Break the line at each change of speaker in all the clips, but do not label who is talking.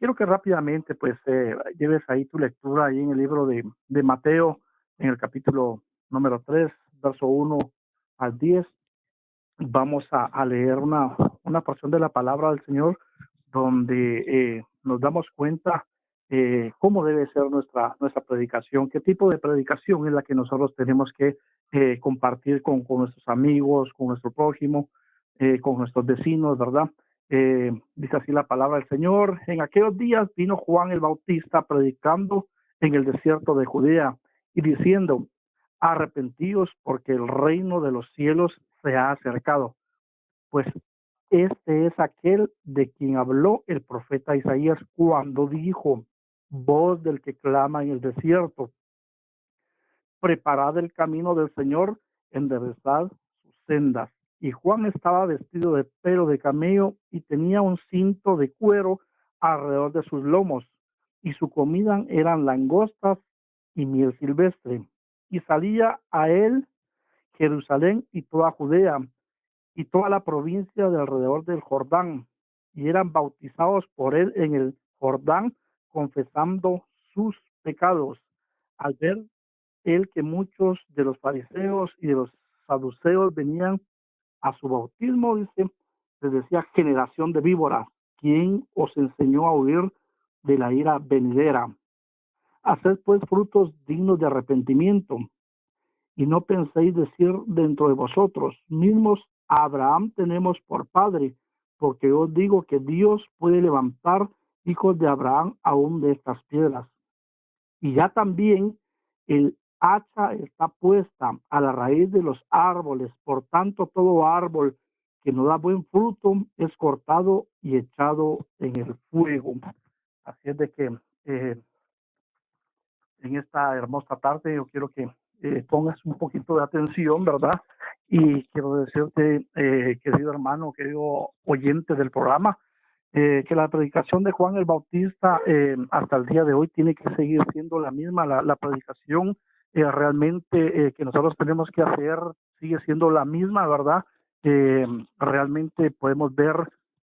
quiero que rápidamente pues lleves ahí tu lectura ahí en el libro de Mateo, en el capítulo número 3, verso 1 al 10. Vamos a leer una porción de la palabra del Señor donde nos damos cuenta cómo debe ser nuestra predicación, qué tipo de predicación es la que nosotros tenemos que compartir con nuestros amigos, con nuestro prójimo, con nuestros vecinos, ¿verdad? Dice así la palabra del Señor: en aquellos días vino Juan el Bautista predicando en el desierto de Judea y diciendo: arrepentíos, porque el reino de los cielos se ha acercado. Pues este es aquel de quien habló el profeta Isaías cuando dijo: voz del que clama en el desierto, preparad el camino del Señor, enderezad sus sendas. Y Juan estaba vestido de pelo de camello y tenía un cinto de cuero alrededor de sus lomos, y su comida eran langostas y miel silvestre. Y salía a él Jerusalén y toda Judea y toda la provincia de alrededor del Jordán, y eran bautizados por él en el Jordán, confesando sus pecados. Al ver él que muchos de los fariseos y de los saduceos venían a su bautismo, dice, les decía: generación de víboras, ¿quién os enseñó a huir de la ira venidera? Haced pues frutos dignos de arrepentimiento, y no penséis decir dentro de vosotros mismos: a Abraham tenemos por padre, porque yo os digo que Dios puede levantar hijos de Abraham aún de estas piedras. Y ya también el hacha está puesta a la raíz de los árboles. Por tanto, todo árbol que no da buen fruto es cortado y echado en el fuego. Así es de que en esta hermosa tarde yo quiero que pongas un poquito de atención, ¿verdad? Y quiero decirte, querido hermano, querido oyente del programa, que la predicación de Juan el Bautista hasta el día de hoy tiene que seguir siendo la misma. La predicación realmente que nosotros tenemos que hacer sigue siendo la misma, ¿verdad? Realmente podemos ver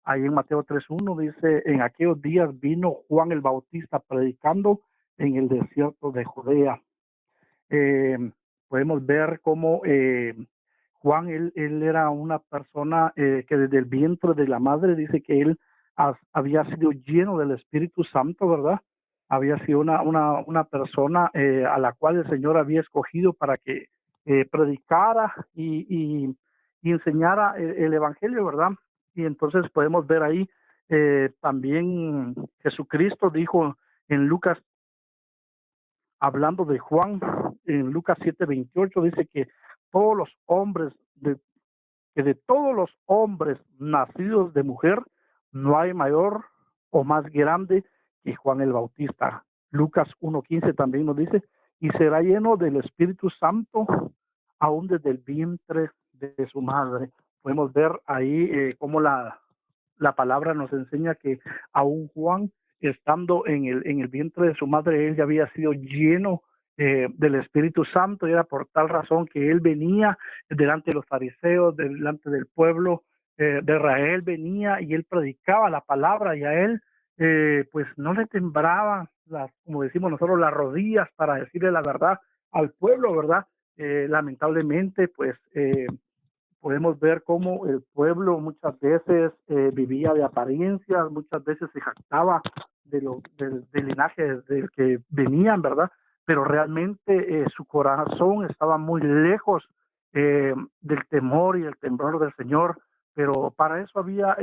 ahí en Mateo 3:1, dice: en aquellos días vino Juan el Bautista predicando en el desierto de Judea. Eh, Podemos ver cómo Juan, él era una persona que desde el vientre de la madre dice que él había sido lleno del Espíritu Santo, ¿verdad? Había sido una persona a la cual el Señor había escogido para que predicara y enseñara el Evangelio, ¿verdad? Y entonces podemos ver ahí también Jesucristo dijo en Lucas, hablando de Juan, en Lucas 7:28, dice que todos los hombres, que de todos los hombres nacidos de mujer, no hay mayor o más grande que Juan el Bautista. Lucas 1:15 también nos dice: y será lleno del Espíritu Santo aún desde el vientre de su madre. Podemos ver ahí cómo la palabra nos enseña que aún Juan, estando en el vientre de su madre, él ya había sido lleno del Espíritu Santo, y era por tal razón que él venía delante de los fariseos, delante del pueblo de Israel, venía y él predicaba la palabra, y a él pues no le temblaban como decimos nosotros, las rodillas para decirle la verdad al pueblo, ¿verdad? Lamentablemente pues podemos ver cómo el pueblo muchas veces vivía de apariencias, muchas veces se jactaba del linaje del que venían, ¿verdad? Pero realmente su corazón estaba muy lejos del temor y el temblor del Señor. Pero para eso había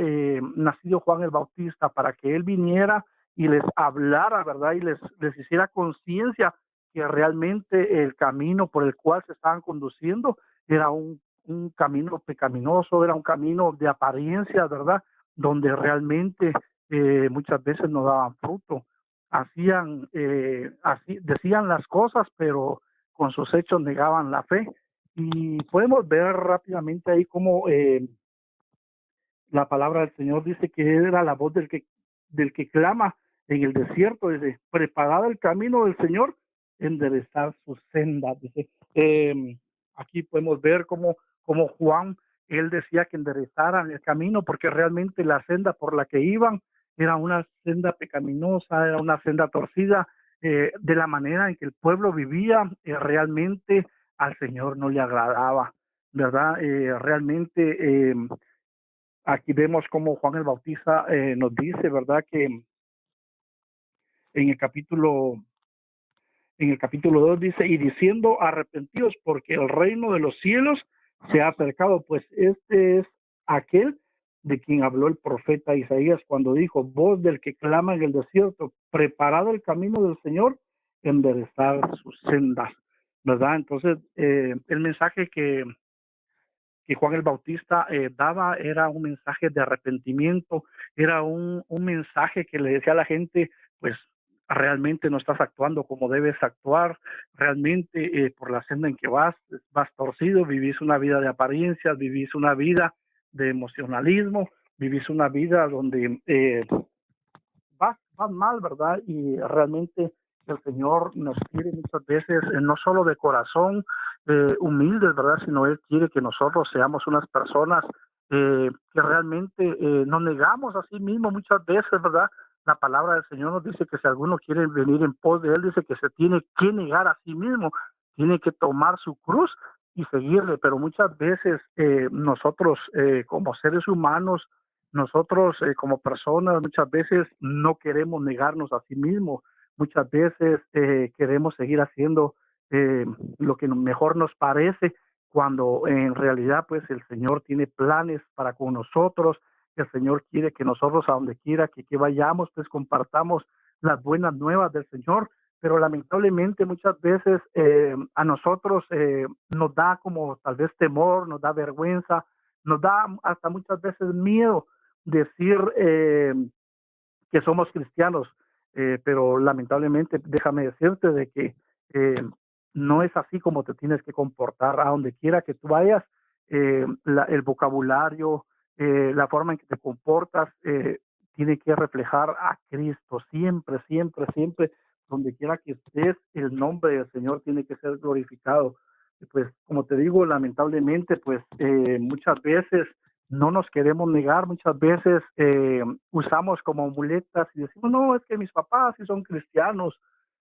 nacido Juan el Bautista, para que él viniera y les hablara, ¿verdad? Y les hiciera conciencia que realmente el camino por el cual se estaban conduciendo era un camino pecaminoso, era un camino de apariencia, ¿verdad? Donde realmente muchas veces no daban fruto. Así decían las cosas, pero con sus hechos negaban la fe. Y podemos ver rápidamente ahí cómo la palabra del Señor dice que era la voz del que clama en el desierto, dice: preparad el camino del Señor, enderezar sus sendas. Dice, aquí podemos ver cómo Juan, él decía que enderezaran el camino, porque realmente la senda por la que iban era una senda pecaminosa, era una senda torcida, de la manera en que el pueblo vivía, realmente al Señor no le agradaba, ¿verdad? Realmente aquí vemos como Juan el Bautista nos dice, ¿verdad? Que en el capítulo en el capítulo 2 dice, y diciendo arrepentidos porque el reino de los cielos se ha acercado, pues este es aquel de quien habló el profeta Isaías cuando dijo, voz del que clama en el desierto, preparado el camino del Señor, enderezar sus sendas, ¿verdad? Entonces, el mensaje que Juan el Bautista daba era un mensaje de arrepentimiento, era un mensaje que le decía a la gente, pues realmente no estás actuando como debes actuar, realmente por la senda en que vas torcido, vivís una vida de apariencias, vivís una vida de emocionalismo, vivís una vida donde vas mal, ¿verdad? Y realmente el Señor nos quiere muchas veces, no solo de corazón humildes, ¿verdad? Sino Él quiere que nosotros seamos unas personas que realmente nos negamos a sí mismo muchas veces, ¿verdad? La palabra del Señor nos dice que si alguno quiere venir en pos de Él, dice que se tiene que negar a sí mismo, tiene que tomar su cruz y seguirle, pero muchas veces nosotros como seres humanos, nosotros como personas muchas veces no queremos negarnos a sí mismos, muchas veces queremos seguir haciendo lo que mejor nos parece, cuando en realidad pues el Señor tiene planes para con nosotros, el Señor quiere que nosotros a donde quiera que vayamos pues compartamos las buenas nuevas del Señor, pero lamentablemente muchas veces a nosotros nos da como tal vez temor, nos da vergüenza, nos da hasta muchas veces miedo decir que somos cristianos, pero lamentablemente déjame decirte de que no es así como te tienes que comportar a donde quiera que tú vayas, el vocabulario, la forma en que te comportas, tiene que reflejar a Cristo siempre, siempre, siempre, donde quiera que estés, el nombre del Señor tiene que ser glorificado. Pues como te digo, lamentablemente, pues muchas veces no nos queremos negar, muchas veces usamos como muletas y decimos, no, es que mis papás sí son cristianos,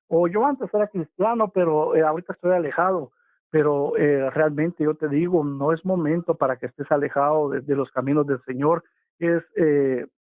o yo antes era cristiano, pero ahorita estoy alejado, pero realmente yo te digo, no es momento para que estés alejado de los caminos del Señor,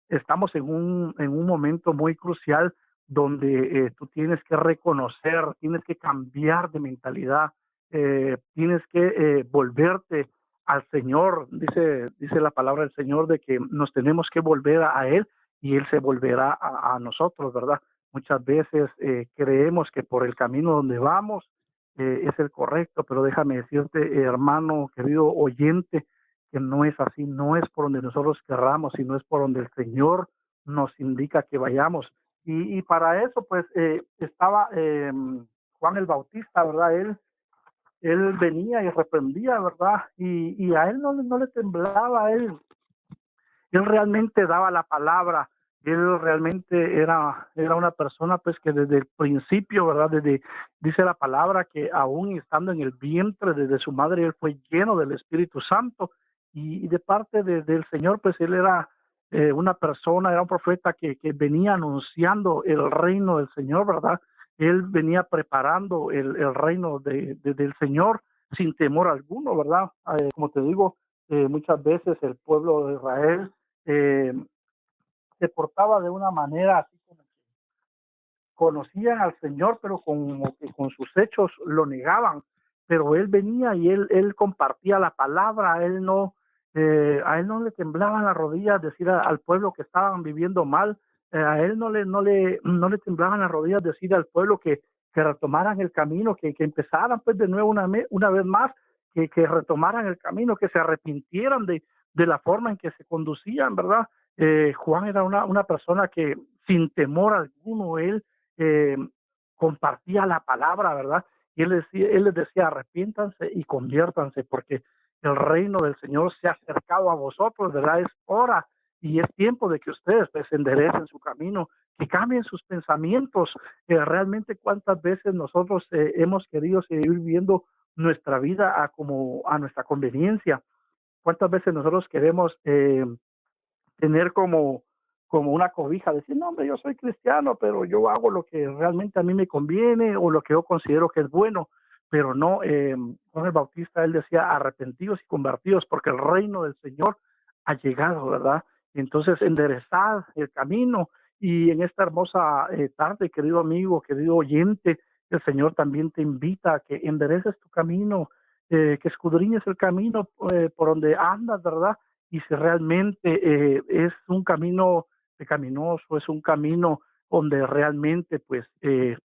estamos en un momento muy crucial donde tú tienes que reconocer, tienes que cambiar de mentalidad, tienes que volverte al Señor, dice la palabra del Señor de que nos tenemos que volver a Él y Él se volverá a nosotros, ¿verdad? Muchas veces creemos que por el camino donde vamos es el correcto, pero déjame decirte, hermano, querido oyente, que no es así, no es por donde nosotros querramos, sino es por donde el Señor nos indica que vayamos. Y para eso, pues, estaba Juan el Bautista, ¿verdad? Él venía y reprendía, ¿verdad? Y a él no le temblaba, él realmente daba la palabra, él realmente era una persona pues que desde el principio, ¿verdad? Dice la palabra que aún estando en el vientre desde su madre, él fue lleno del Espíritu Santo y de parte del Señor, pues él era una persona, era un profeta que venía anunciando el reino del Señor, ¿verdad? Él venía preparando el reino del Señor sin temor alguno, ¿verdad? Como te digo, muchas veces el pueblo de Israel eh, se portaba de una manera así como que conocían al Señor, pero como que con sus hechos lo negaban. Pero él venía y él compartía la palabra, a él no le temblaban las rodillas decir al pueblo que estaban viviendo mal, a él no le temblaban las rodillas decir al pueblo que retomaran el camino, que empezaran pues de nuevo una vez más, que retomaran el camino, que se arrepintieran de la forma en que se conducían, ¿verdad? Juan era una persona que sin temor alguno, él eh, compartía la palabra, ¿verdad? Y él les decía, arrepiéntanse y conviértanse, porque el reino del Señor se ha acercado a vosotros, ¿verdad? Es hora y es tiempo de que ustedes pues enderecen su camino, que cambien sus pensamientos. Realmente cuántas veces nosotros hemos querido seguir viviendo nuestra vida como a nuestra conveniencia. Cuántas veces nosotros queremos tener como una cobija, decir, no, hombre, yo soy cristiano, pero yo hago lo que realmente a mí me conviene o lo que yo considero que es bueno, pero no, Juan el Bautista, él decía, arrepentidos y convertidos, porque el reino del Señor ha llegado, ¿verdad? Entonces, enderezad el camino, y en esta hermosa tarde, querido amigo, querido oyente, el Señor también te invita a que endereces tu camino, que escudriñes el camino por donde andas, ¿verdad? Y si realmente es un camino pecaminoso, es un camino donde realmente pues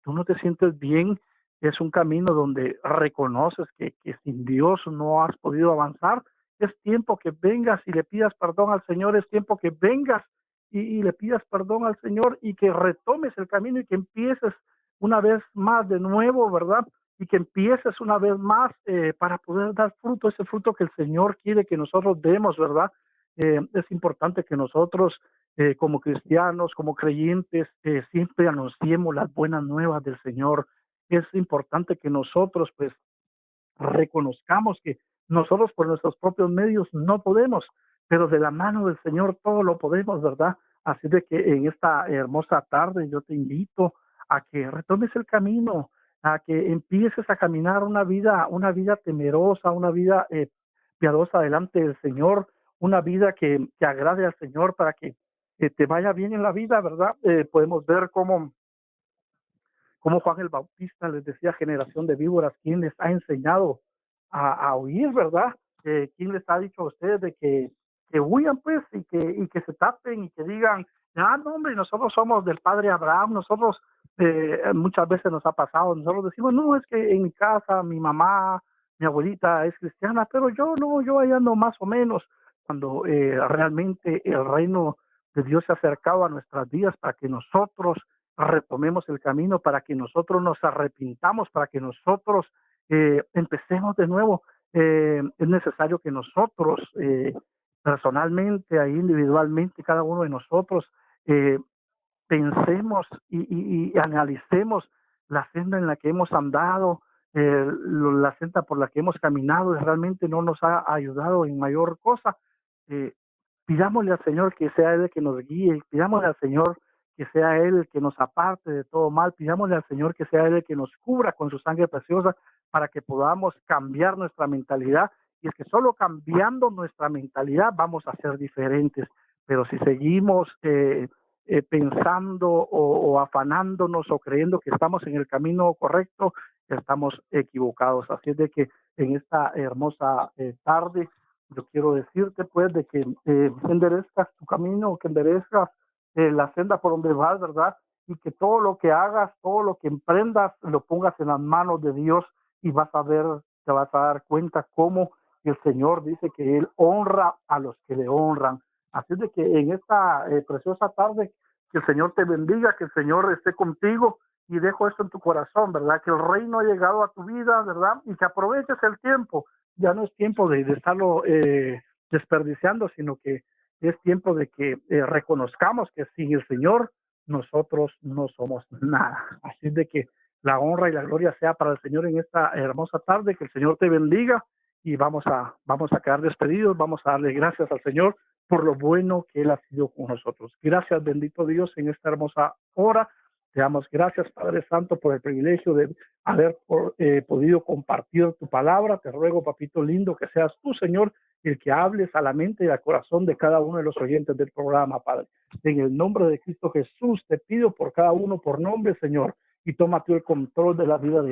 tú no te sientes bien, es un camino donde reconoces que sin Dios no has podido avanzar, es tiempo que vengas y le pidas perdón al Señor, es tiempo que vengas y le pidas perdón al Señor y que retomes el camino y que empieces una vez más de nuevo, ¿verdad? Y que empieces una vez más para poder dar fruto, ese fruto que el Señor quiere que nosotros demos, ¿verdad? Es importante que nosotros como cristianos, como creyentes, siempre anunciemos las buenas nuevas del Señor. Es importante que nosotros pues reconozcamos que nosotros por nuestros propios medios no podemos, pero de la mano del Señor todo lo podemos, ¿verdad? Así de que en esta hermosa tarde yo te invito a que retomes el camino, a que empieces a caminar una vida temerosa, una vida piadosa delante del Señor, una vida que agrade al Señor para que te vaya bien en la vida, ¿verdad? Podemos ver cómo Juan el Bautista les decía, generación de víboras, ¿quién les ha enseñado a huir, verdad? ¿Quién les ha dicho a ustedes de que huyan, pues, y que se tapen y que digan, ah, no, hombre, nosotros somos del padre Abraham, nosotros, muchas veces nos ha pasado, nosotros decimos, no, es que en mi casa mi mamá, mi abuelita es cristiana, pero yo no, yo ahí ando más o menos, cuando realmente el reino de Dios se ha acercado a nuestras vidas para que nosotros retomemos el camino, para que nosotros nos arrepintamos, para que nosotros empecemos de nuevo. Es necesario que nosotros personalmente, ahí individualmente, cada uno de nosotros, eh, pensemos y analicemos la senda en la que hemos andado, la senda por la que hemos caminado y realmente no nos ha ayudado en mayor cosa. Eh, Pidámosle al Señor que sea Él el que nos guíe, pidámosle al Señor que sea Él el que nos aparte de todo mal, pidámosle al Señor que sea Él el que nos cubra con su sangre preciosa para que podamos cambiar nuestra mentalidad. Y es que solo cambiando nuestra mentalidad vamos a ser diferentes. Pero si seguimos pensando o afanándonos o creyendo que estamos en el camino correcto, estamos equivocados. Así es de que en esta hermosa tarde yo quiero decirte pues de que enderezcas tu camino, que enderezcas la senda por donde vas, ¿verdad? Y que todo lo que hagas, todo lo que emprendas, lo pongas en las manos de Dios y vas a ver, te vas a dar cuenta cómo el Señor dice que Él honra a los que le honran. Así de que en esta preciosa tarde, que el Señor te bendiga, que el Señor esté contigo y dejo esto en tu corazón, ¿verdad? Que el reino ha llegado a tu vida, ¿verdad? Y que aproveches el tiempo. Ya no es tiempo de estarlo desperdiciando, sino que es tiempo de que reconozcamos que sin el Señor nosotros no somos nada. Así de que la honra y la gloria sea para el Señor en esta hermosa tarde, que el Señor te bendiga y vamos a quedar despedidos, vamos a darle gracias al Señor por lo bueno que Él ha sido con nosotros. Gracias, bendito Dios, en esta hermosa hora. Te damos gracias, Padre Santo, por el privilegio de haber podido compartir tu palabra. Te ruego, papito lindo, que seas tú, Señor, el que hables a la mente y al corazón de cada uno de los oyentes del programa, Padre. En el nombre de Cristo Jesús, te pido por cada uno por nombre, Señor, y toma tú el control de la vida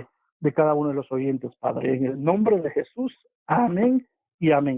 de cada uno de los oyentes, Padre. En el nombre de Jesús, amén y amén.